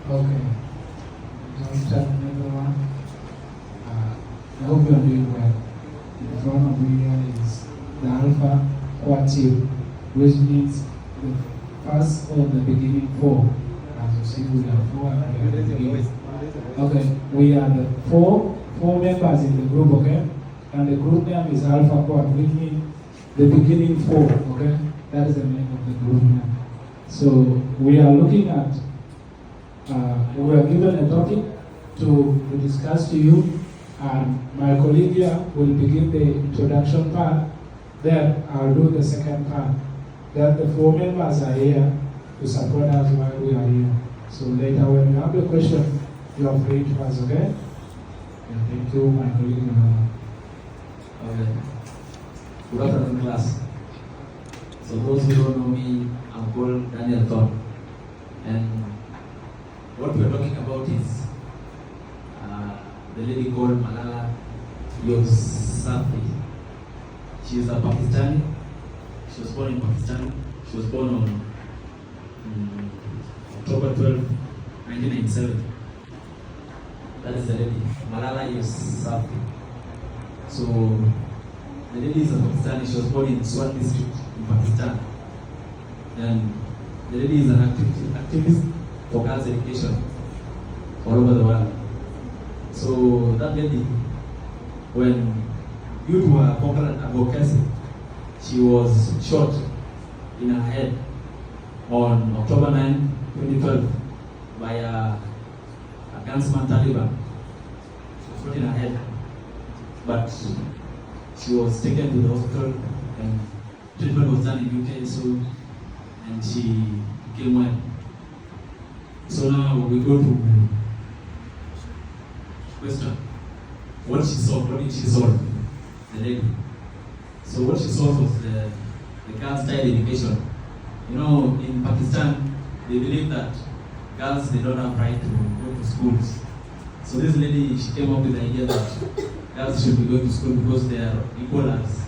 Okay. Everyone. I hope you are doing well. In front of me here is the Alpha Quatil, which means the first or the beginning four. As you see, we are four and we are the beginning. Okay, we are the four members in the group, okay? And the group name is Alpha Quad, which means the beginning four, okay? That is the name of the group name. So we are looking at, we are given a topic to discuss to you, and my colleague here will begin the introduction part, then I'll do the second part. Then the four members are here to support us while we are here. So later when you have a question, you are free to ask, okay? Yeah, thank you, my colleague. Okay. Good afternoon, class. So those who don't know me, I'm called Daniel Thorne. And what we're talking about is the lady called Malala Yousafzai. She is a Pakistani. She was born in Pakistan. She was born on October 12, 1997. That is the lady, Malala Yousafzai. So the lady is a Pakistani. She was born in Swat district in Pakistan. And the lady is an activist for girls' education all over the world. So that lady, when youth were conquered advocacy, she was shot in her head on October 9, 2012 by a gunman Taliban. She was shot in her head, but she was taken to the hospital and treatment was done in UK, and she became well. So now we go to question. What did she solve? The lady. So what she solved was the girls' child education. You know, in Pakistan, they believe that girls, they don't have right to go to schools. So this lady, she came up with the idea that girls should be going to school because they are equal as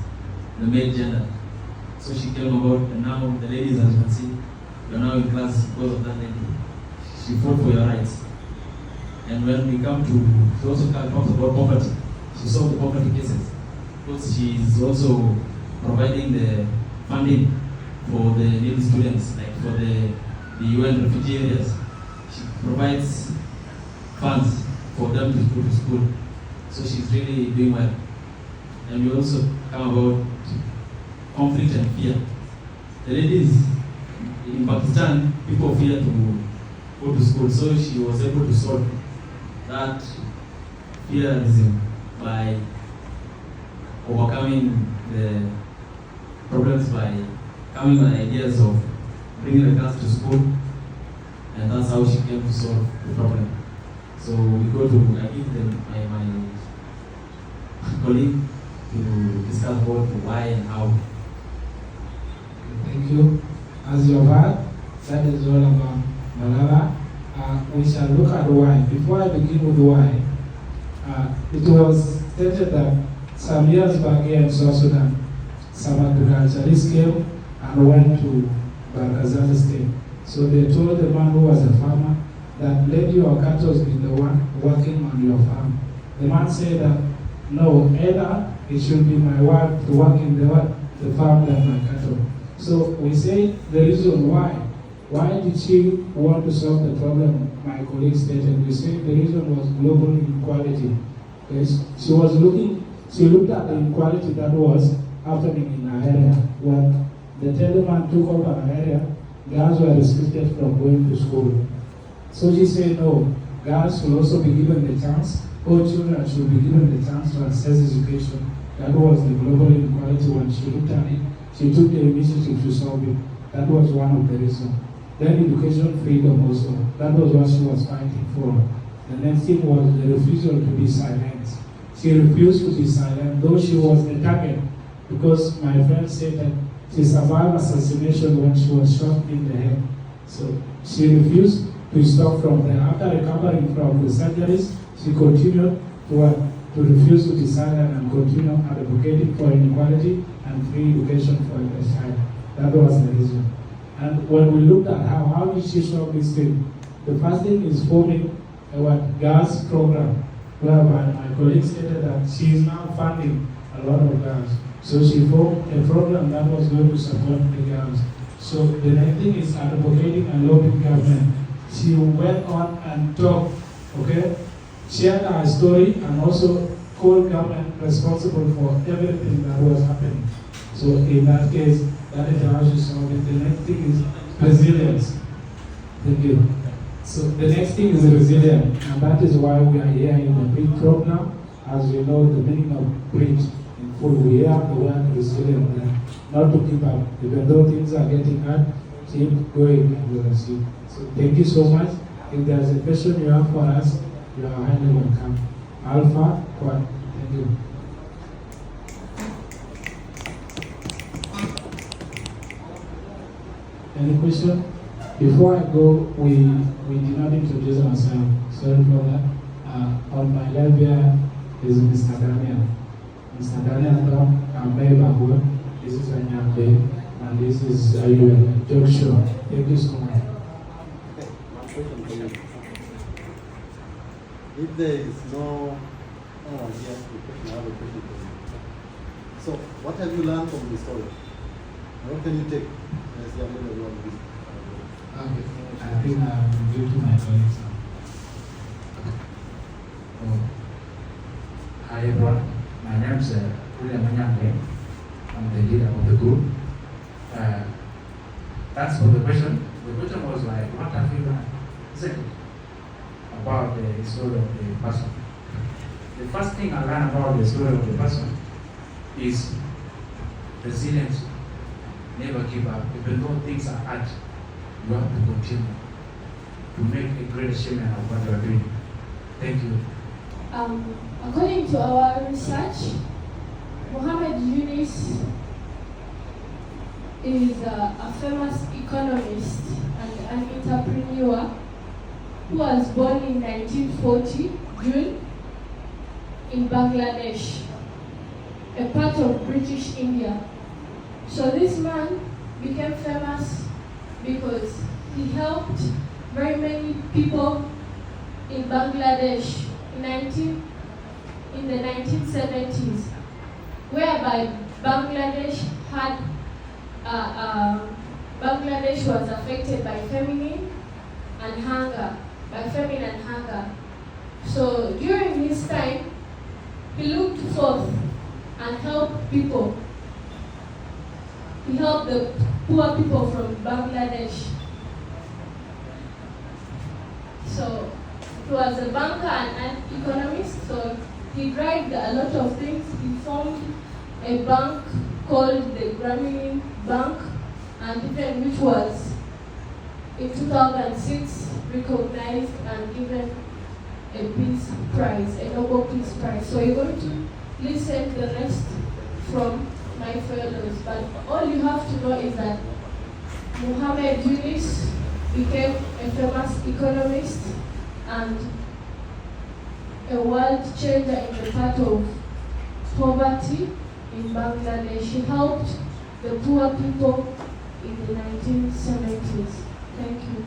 the male gender. So she came about, and now the ladies, as you can see, you're now in class because of that lady. She fought for your rights. And when we come to, she also talks about poverty. She solved the poverty cases. Because she is also providing the funding for the needy students, like for the UN refugee areas. She provides funds for them to go to school. So she's really doing well. And we also come about conflict and fear. The ladies in Pakistan, people fear to go to school, so she was able to solve that fearism by overcoming the problems by coming with ideas of bringing the girls to school, and that's how she came to solve the problem. So we go to, I give them my colleague to discuss what, why, and how. Thank you. As you have heard, that is all about Malala. We shall look at why. Before I begin with why, it was stated that some years back here in South Sudan, some agriculturists came and went to Barkazal State. So they told the man who was a farmer that let your cattle be the one working on your farm. The man said that no, either it should be my wife to work in the farm than my cattle. So we say the reason why. Why did she want to solve the problem? My colleague stated, we say the reason was global inequality. Yes, she looked at the inequality that was happening in her area. When the Taliban took over her area, girls were restricted from going to school. So she said, no, girls should also be given the chance, all children should be given the chance to access education. That was the global inequality. When she looked at it, she took the initiative to solve it. That was one of the reasons. Then education freedom also. That was what she was fighting for. The next thing was the refusal to be silent. She refused to be silent, though she was the target, because my friend said that she survived assassination when she was shot in the head. So she refused to stop from there. After recovering from the surgeries, she continued to refuse to be silent and continue advocating for inequality and free education for the child. That was the reason. And when we looked at how did she solve this thing, The first thing is forming a girls program, whereby my colleague stated that she is now funding a lot of girls. So she formed a program that was going to support the girls. So the next thing is advocating and lobbying government. She went on and talked, okay, shared her story and also called government responsible for everything that was happening. So in that case, that is how she solved it. The next thing is resilience. Thank you. So the next thing is resilience, and that is why we are here in the BRIDGE program. As you know, the meaning of BRIDGE in full, we have the word resilient, not to give up. Even though things are getting hard, keep going and we'll see. So thank you so much. If there's a question you have for us, you are highly welcome. Alpha, Quad, thank you. Any question? Before I go, we did not introduce ourselves. Sorry for that. On my left here is Mr. Daniel. Mr. Daniel 𝐏𝐵𝐾𝐫𝐬. This is 𝐁𝐑𝐈𝐃𝐫𝐬. And this is 𝐁𝐑𝐈𝐃𝐫𝐬. Thank you so much. Okay, one question for you. If there is no one here, I have a question for you. So, what have you learned from the story? What can you take as the other way around this? Okay, I think I will give to my colleagues now. Hi everyone, my name is William Anyangwe. I'm the leader of the group. Thanks for the question. The question was like, what have you learned exactly about the story of the person? The first thing I learned about the story of the person is resilience. Never give up. Even though things are hard, you have to continue to make a great achievement of what you are doing. Thank you. According to our research, Muhammad Yunus is a famous economist and an entrepreneur who was born in 1940, June, in Bangladesh, a part of British India. So this man became famous because he helped very many people in Bangladesh in the 1970s, whereby Bangladesh was affected by famine and hunger. So during his time, he looked forth and helped people. He helped the poor people from Bangladesh. So he was a banker and an economist, so he tried a lot of things. He formed a bank called the Grameen Bank, and even which was in 2006 recognized and given a peace prize, a Nobel Peace Prize. So you're going to listen to the rest from my fellows, but all you have to know is that Muhammad Yunus became a famous economist and a world changer in the part of poverty in Bangladesh. He helped the poor people in the 1970s. Thank you.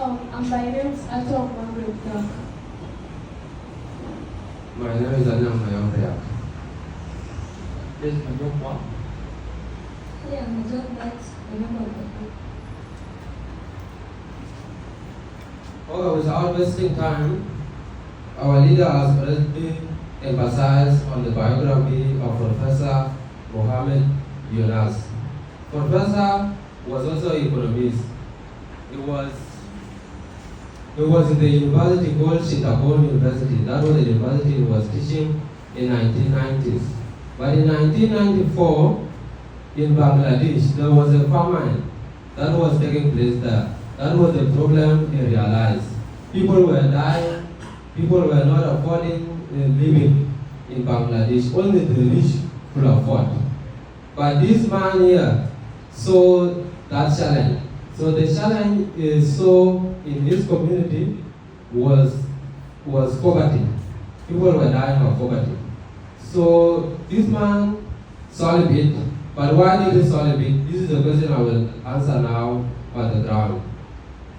And my name is Atom Margaret. My name is Anam Mayamriak. Yes, my job one. I am John Knight, a member of the group. Okay, without wasting time, our leader has already emphasized on the biography of Professor Muhammad Yunus. Professor was also an economist. He was in the university called 𝐶𝐶 University. That was the university he was teaching in 1990s. But in 1994, in Bangladesh, there was a famine that was taking place there. That was the problem he realized. People were dying, people were not affording living in Bangladesh. Only the rich could afford. But this man here saw that challenge. So the challenge is in this community was poverty. People were dying of poverty. So this man solved it But why did it solve it? This is the question I will answer now on the ground.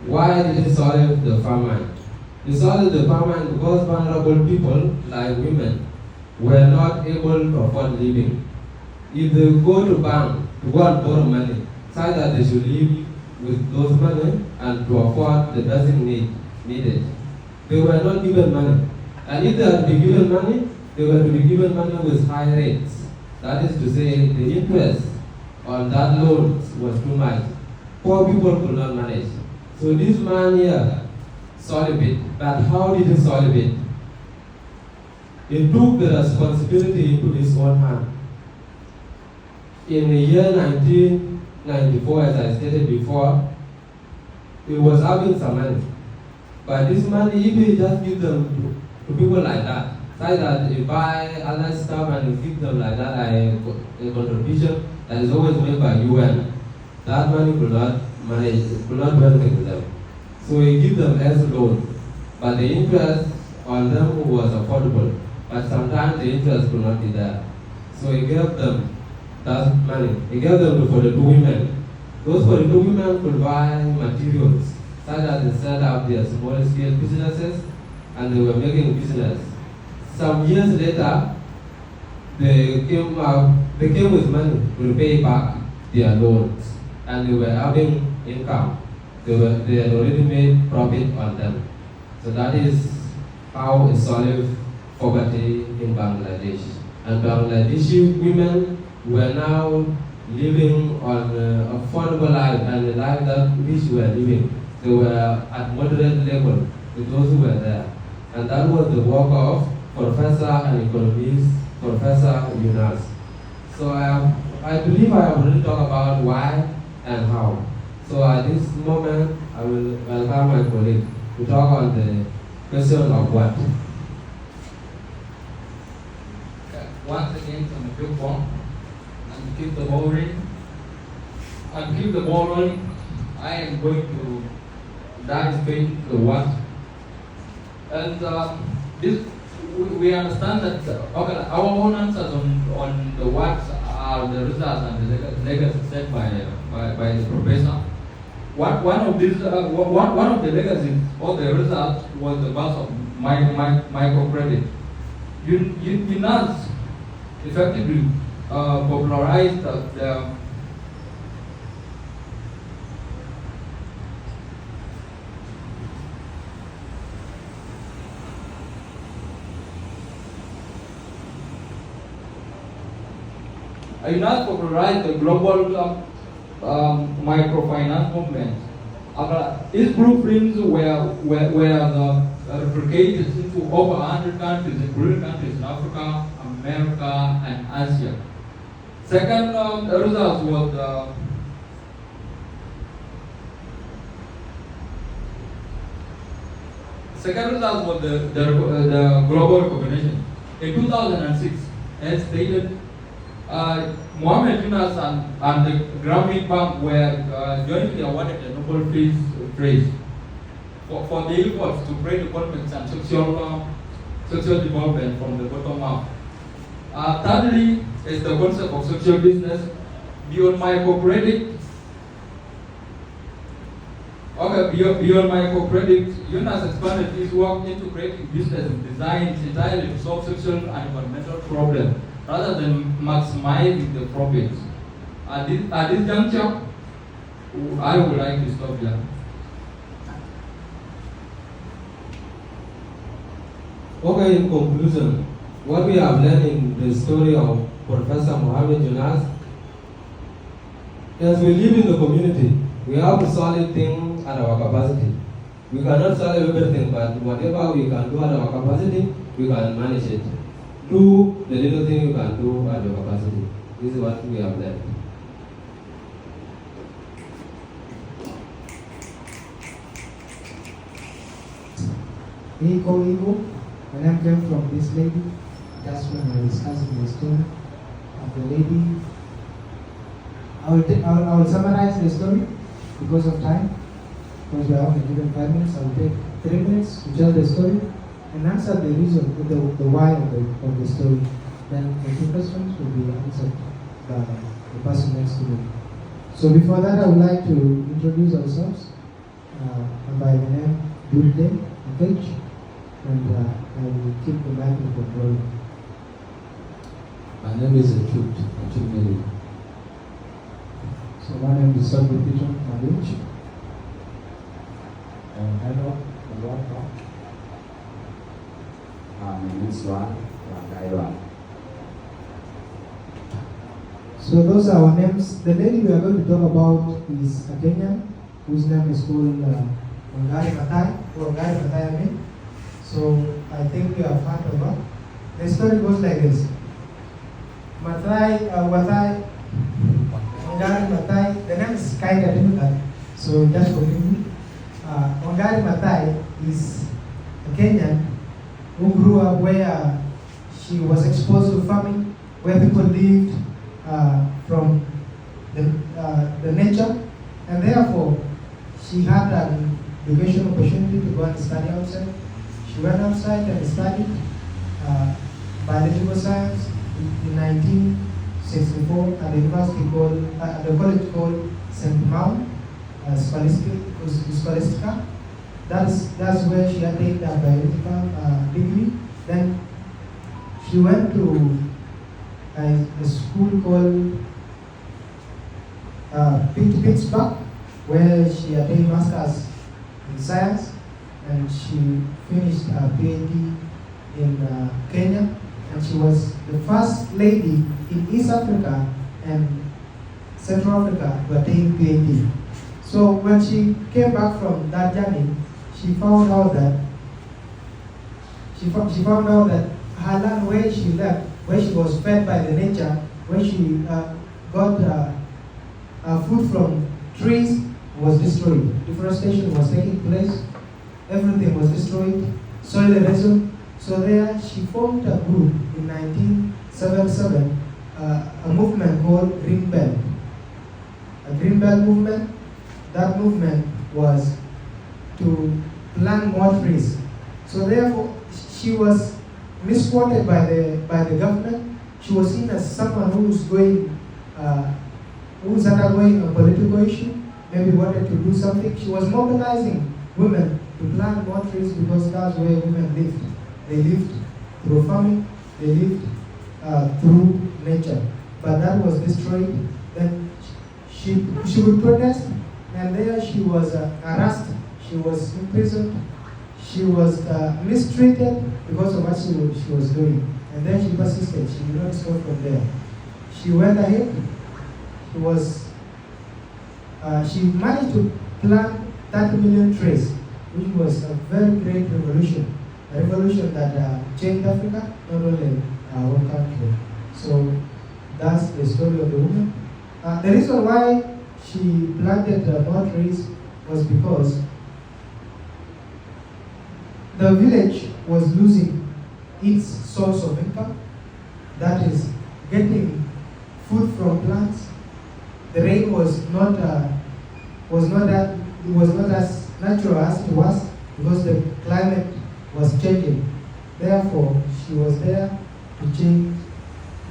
Why did it solve the famine? It solved the famine because vulnerable people, like women, were not able to afford living. If they go to bank to go and borrow money, say that they should live with those money and to afford the basic needed. They were not given money. And if they had been given money, they were to be given money with high rates. That is to say, the interest on that loan was too much. Poor people could not manage. So this man here solved it. But how did he solve it? He took the responsibility into his own hand. In the year 1994, as I stated before, he was having some money. But this money, if he just give them to people like that, say that you buy other stuff and you give them like that, like a contribution that is always made by UN, that money could not manage, could not do anything with them. So he give them as loan, but the interest on them was affordable. But sometimes the interest could not be there. So he gave them that money. He gave them for the two women. Those for the two women could buy materials, so that they set up their small scale businesses and they were making business. Some years later, they came with money to pay back their loans, and they were having income. They had already made profit on them. So that is how it solved poverty in Bangladesh. And Bangladeshi women were now living on affordable life, and the life that which were living, they were at moderate level with those who were there. And that was the work of Professor and economist, Professor Yunus. So I believe I have already talked about why and how. So at this moment, I will welcome my colleague to talk on the question of what. Okay. Once again, from the group one, and keep the ball rolling. And keep the ball rolling. I am going to dive straight to the what. And this. We understand that okay, our own answers on the what are the results and the legacy set by the professor. One of the legacies or the results was the birth of microcredit. Yunus effectively popularized the Yunus popularized the global microfinance movement. His blueprints were replicated into over 100 countries, including countries in Africa, America, and Asia. Second result was the global recognition. In 2006, as stated, Muhammad Yunus and the Grameen Bank were jointly awarded the Nobel Peace Prize for the efforts to create economics and social development from the bottom up. Thirdly, is the concept of social business beyond microcredit. Beyond microcredit, Yunus expanded his work into creating business designed entirely to solve social and environmental problems, rather than maximizing the profits. At this juncture, I would like to stop here. Okay, in conclusion, what we have learned in the story of Professor Muhammad Yunus, as we live in the community, we have to solve things at our capacity. We cannot solve everything, but whatever we can do at our capacity, we can manage it. Do the little thing you can do at your capacity. This is what we have learned. 𝐾𝐫𝐲, when I came from this lady, that's when I was discussing the story of the lady. I will summarize the story because of time. Because we are only given 5 minutes, I will take 3 minutes to tell the story and answer the reason, the why of the story. Then the two questions will be answered by the person next to me. So before that, I would like to introduce ourselves. I'm by the name 𝐏𝐫𝐨𝐬𝐞, and I will keep the microphone rolling. My name is 𝐁𝐑𝐈𝐃𝐫𝐬. So my name is 𝐁𝐑𝐈𝐃𝐫𝐬. Hello, welcome. My name is Wangari. So those are our names. The lady we are going to talk about is a Kenyan whose name is called Wangari Maathai. I mean. So I think we have heard of her. The story goes like this. Wangari Maathai, the name is kind of difficult, so just forgive me. Wangari Maathai is a Kenyan who grew up where she was exposed to farming, where people lived from the nature, and therefore she had an education opportunity to go and study outside. She went outside and studied biological science in 1964 at the university called, the college called 𝐶𝑠𝑚 That's where she attained a biological degree. Then she went to a school called Pittsburgh, where she attained masters in science, and she finished a PhD in Kenya, and she was the first lady in East Africa and Central Africa to attain PhD. So when she came back from that journey, she found out that her land where she left, where she was fed by the nature, where she got food from trees, was destroyed. Deforestation was taking place. Everything was destroyed. Soil erosion. So there she formed a group in 1977, a movement called Green Belt. A Green Belt movement. That movement was to plant more trees. So therefore, she was misquoted by the government. She was seen as someone who's undergoing a political issue, maybe wanted to do something. She was mobilizing women to plant more trees because that's where women lived. They lived through farming, they lived through nature. But that was destroyed. Then she would protest, and there she was harassed, she was imprisoned, she was mistreated because of what she was doing. And then she persisted, she did not stop from there. She went ahead, she managed to plant 30 million trees, which was a very great revolution. A revolution that changed Africa, not only our own country. So that's the story of the woman. The reason why she planted more trees was because the village was losing its source of income, that is getting food from plants. The rain was not as natural as it was because the climate was changing. Therefore, she was there to change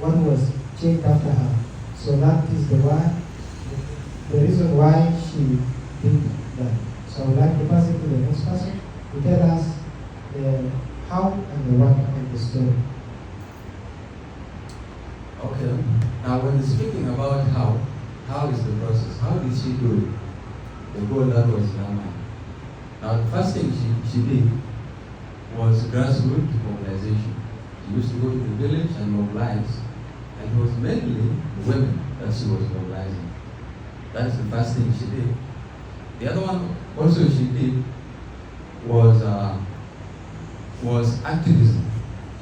what was changed after her. So that is the reason why she did that. So I would like to pass it to the next person to tell us the how and the what of the story. Okay. Now, when speaking about how is the process? How did she do it? The goal that was in her mind. Now, the first thing she did was grassroots mobilization. She used to go to the village and mobilize, and it was mainly the women that she was mobilizing. That's the first thing she did. The other one also she did was activism.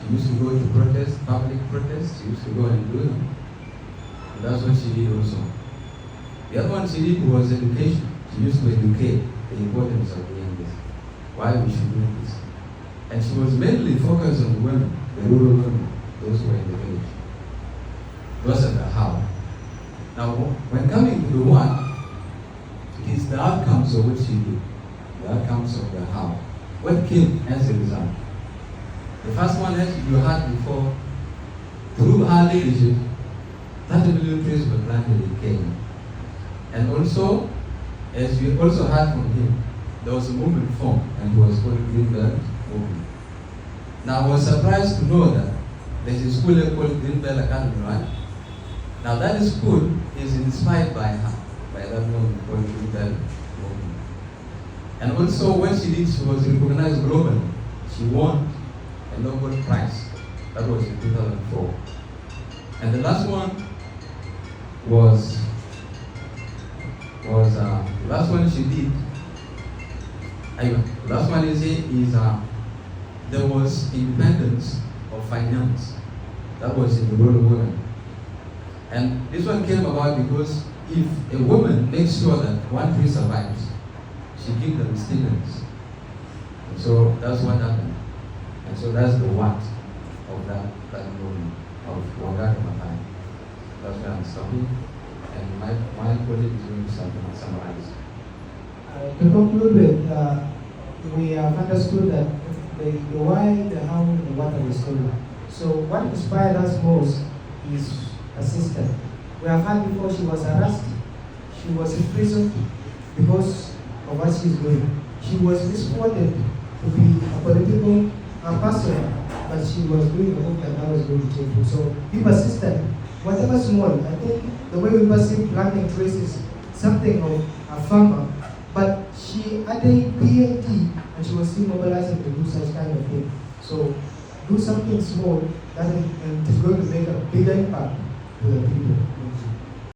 She used to go to protest, public protests. She used to go and do them. And that's what she did also. The other one she did was education. She used to educate the importance of doing this, why we should do this. And she was mainly focused on the women, the rural women, those who were in the village. Those are the how. Now, when coming to the what, it is the outcomes of what she did, the outcomes of the how. What came as a result? The first one, as you had before, through her leadership, 30 million trees were planted in Kenya. And also, as we also heard from him, there was a movement formed, and it was called Green Belt Movement. Now, I was surprised to know that there's a school called Green Belt Academy, right? Now, that school is inspired by her, by that movement called Green Belt Movement. And also, when she did, she was recognized globally. She won a Nobel Prize. That was in 2004. And the last one was the last one she did. The last one there was independence of finance. That was in the role of women. And this one came about because if a woman makes sure that one tree survives, she gives them stimulus. And so that's what happened. And so that's the what of that movement of Wangari Maathai. That's where I'm stopping. And my colleague is going to summarize. To conclude with, we have understood that the why, the how, and the what are the story. So what inspired us most is her sister. We have heard before she was arrested. She was imprisoned because of what she's doing. She was misquoted to be a political person, but she was doing the work that was going to take her. So be persistent, whatever small. I think the way we perceive planting trees is something of a farmer, but she added PhD and she was still mobilizing to do such kind of thing. So do something small that is going to make a bigger impact to the people.